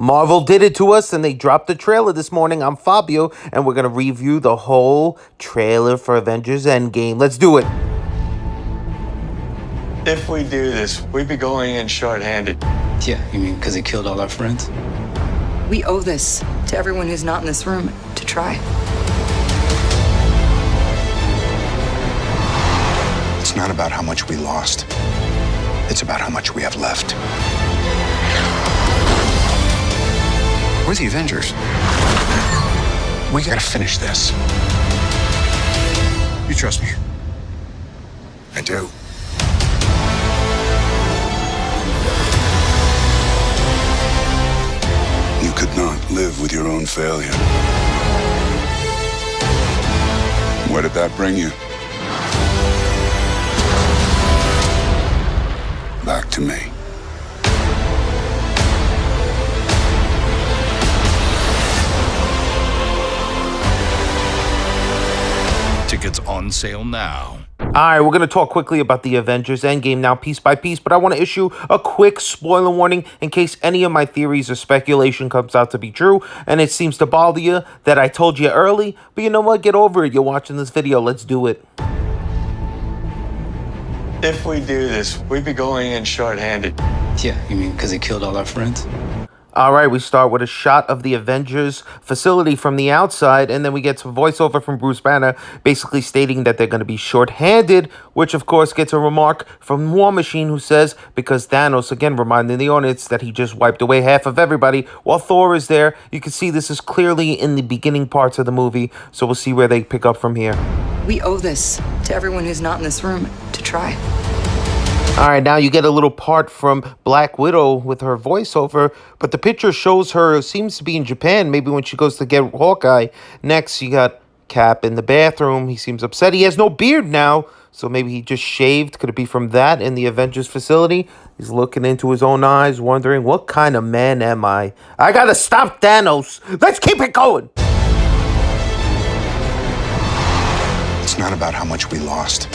Marvel did it to us and they dropped the trailer this morning. I'm Fabio and we're going to review the whole trailer for Avengers Endgame. Let's do it. If we do this, we'd be going in short-handed. Yeah, you mean because he killed all our friends? We owe this to everyone who's not in this room to try. It's not about how much we lost. It's about how much we have left. We're the Avengers. We gotta finish this. You trust me? I do. You could not live with your own failure. Where did that bring you? Back to me. Tickets on sale now. All right, we're going to talk quickly about the Avengers Endgame now piece by piece, but I want to issue a quick spoiler warning in case any of my theories or speculation comes out to be true, and it seems to bother you that I told you early, but you know what? Get over it. You're watching this video. Let's do it. If we do this, we'd be going in short-handed. Yeah, you mean because he killed all our friends? All right, we start with a shot of the Avengers facility from the outside, and then we get some voiceover from Bruce Banner basically stating that they're going to be short-handed, which of course gets a remark from War Machine who says, because Thanos, again reminding the audience that he just wiped away half of everybody while Thor is there. You can see this is clearly in the beginning parts of the movie, so we'll see where they pick up from here. We owe this to everyone who's not in this room to try. All right, now you get a little part from Black Widow with her voiceover, but the picture shows her, seems to be in Japan, maybe when she goes to get Hawkeye. Next, you got Cap in the bathroom. He seems upset. He has no beard now, so maybe he just shaved. Could it be from that in the Avengers facility? He's looking into his own eyes, wondering, what kind of man am I? I gotta stop Thanos. Let's keep it going. It's not about how much we lost.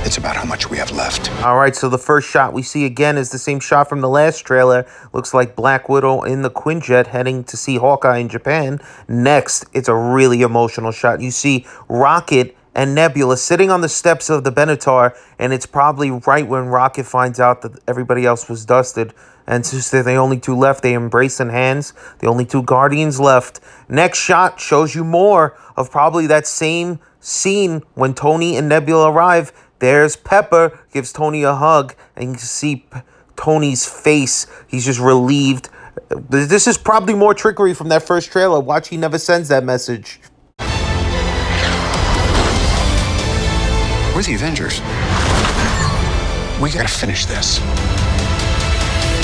It's about how much we have left. All right, so the first shot we see again is the same shot from the last trailer. Looks like Black Widow in the Quinjet heading to see Hawkeye in Japan. Next, it's a really emotional shot. You see Rocket and Nebula sitting on the steps of the Benatar, and it's probably right when Rocket finds out that everybody else was dusted. And since they're the only two left, they embrace in hands. The only two Guardians left. Next shot shows you more of probably that same scene when Tony and Nebula arrive. There's Pepper, gives Tony a hug, and you can see Tony's face. He's just relieved. This is probably more trickery from that first trailer. Watch, he never sends that message. We're the Avengers. We gotta finish this.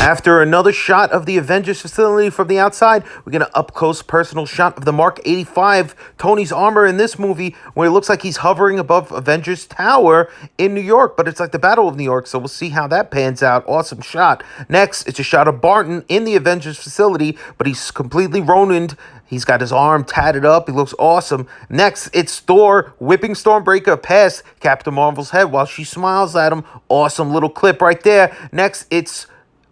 After another shot of the Avengers facility from the outside, we get an up-close personal shot of the Mark 85, Tony's armor in this movie, where it looks like he's hovering above Avengers Tower in New York, but it's like the Battle of New York, so we'll see how that pans out. Awesome shot. Next, it's a shot of Barton in the Avengers facility, but he's completely Ronined. He's got his arm tatted up. He looks awesome. Next, it's Thor whipping Stormbreaker past Captain Marvel's head while she smiles at him. Awesome little clip right there. Next, it's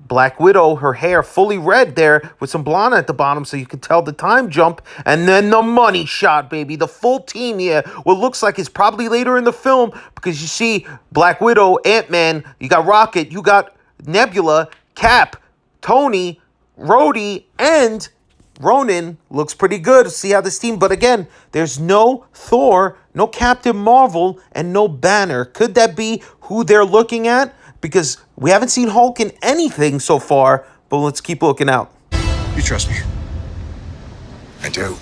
Black Widow, her hair fully red there with some blonde at the bottom so you can tell the time jump. And then the money shot, baby. The full team here. What looks like it's probably later in the film because you see Black Widow, Ant-Man, you got Rocket, you got Nebula, Cap, Tony, Rhodey, and Ronin. Looks pretty good. See how this team, but again, there's no Thor, no Captain Marvel, and no Banner. Could that be who they're looking at? Because we haven't seen Hulk in anything so far, but let's keep looking out. You trust me? I do.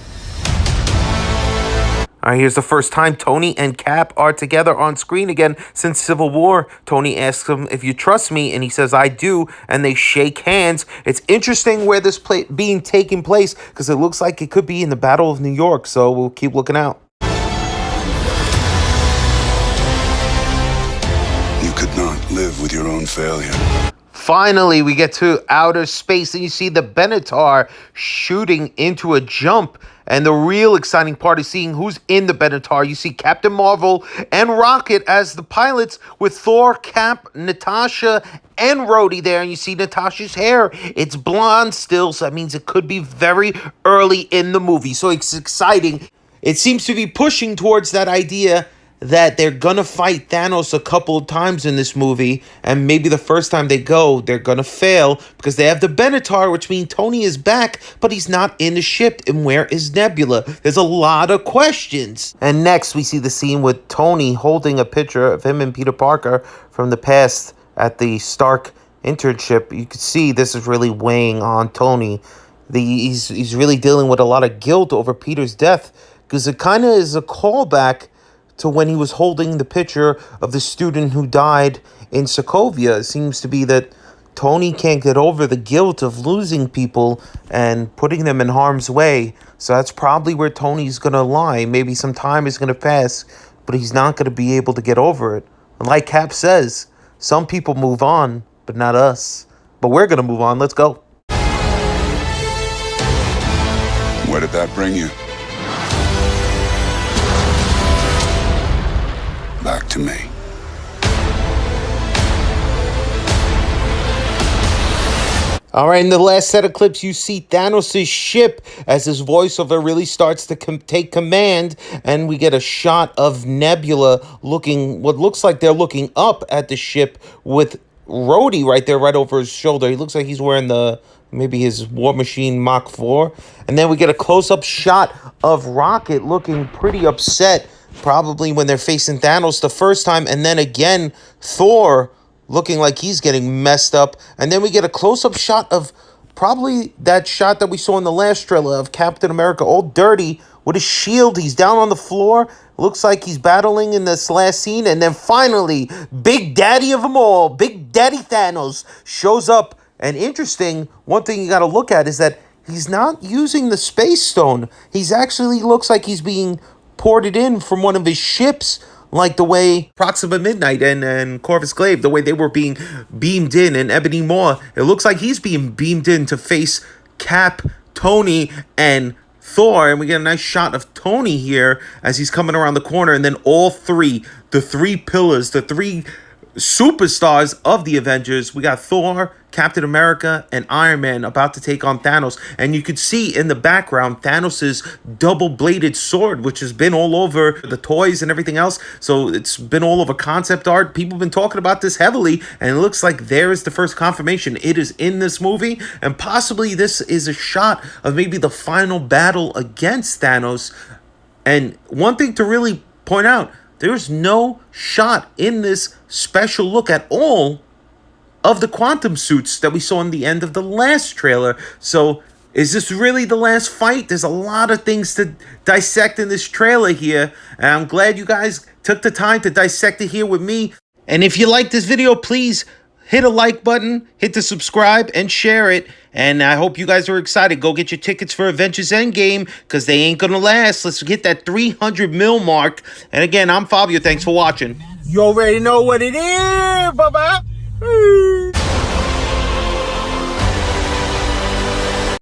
All right, here's the first time Tony and Cap are together on screen again since Civil War. Tony asks him if you trust me, and he says, I do, and they shake hands. It's interesting where this being taking place because it looks like it could be in the Battle of New York, so we'll keep looking out. You could not live with your own failure. Finally, we get to outer space, and you see the Benatar shooting into a jump. And the real exciting part is seeing who's in the Benatar. You see Captain Marvel and Rocket as the pilots, with Thor, Cap, Natasha, and Rhodey there. And you see Natasha's hair. It's blonde still, so that means it could be very early in the movie. So it's exciting. It seems to be pushing towards that idea that they're gonna fight Thanos a couple of times in this movie, and maybe the first time they go, they're gonna fail because they have the Benatar, which means Tony is back, but he's not in the ship. And where is Nebula? There's a lot of questions. And next, we see the scene with Tony holding a picture of him and Peter Parker from the past at the Stark internship. You can see this is really weighing on Tony. He's really dealing with a lot of guilt over Peter's death, because it kind of is a callback to when he was holding the picture of the student who died in Sokovia. It seems to be that Tony can't get over the guilt of losing people and putting them in harm's way. So that's probably where Tony's going to lie. Maybe some time is going to pass, but he's not going to be able to get over it. And like Cap says, some people move on, but not us. But we're going to move on. Let's go. Where did that bring you? Back to me. All right, in the last set of clips, you see Thanos' ship as his voiceover really starts to take command, and we get a shot of Nebula looking, what looks like they're looking up at the ship with Rhodey right there, right over his shoulder. He looks like he's wearing maybe his War Machine Mach 4. And then we get a close-up shot of Rocket looking pretty upset, probably when they're facing Thanos the first time, and then again Thor looking like he's getting messed up. And then we get a close-up shot of probably that shot that we saw in the last trailer of Captain America all dirty with his shield. He's down on the floor. Looks like he's battling in this last scene. And then finally, Big Daddy of them all, Big Daddy Thanos, shows up. And interesting, one thing you got to look at is that he's not using the Space Stone. He's actually looks like he's being ported in from one of his ships, like the way Proxima Midnight and Corvus Glaive, the way they were being beamed in, and Ebony Maw. It looks like he's being beamed in to face Cap, Tony, and Thor. And we get a nice shot of Tony here as he's coming around the corner. And then all three, the three pillars, the three superstars of the Avengers, we got Thor, Captain America, and Iron Man about to take on Thanos. And you could see in the background Thanos's double-bladed sword, which has been all over the toys and everything else. So it's been all over concept art. People have been talking about this heavily, and it looks like there is the first confirmation. It is in this movie, and possibly this is a shot of maybe the final battle against Thanos. And one thing to really point out, there's no shot in this special look at all of the quantum suits that we saw in the end of the last trailer. So is this really the last fight? There's a lot of things to dissect in this trailer here, and I'm glad you guys took the time to dissect it here with me. And if you like this video, please hit a like button, hit the subscribe, and share it. And I hope you guys are excited. Go get your tickets for Avengers Endgame, because they ain't gonna last. Let's hit that 300 mil mark. And again, I'm Fabio. Thanks for watching. You already know what it is, bye-bye.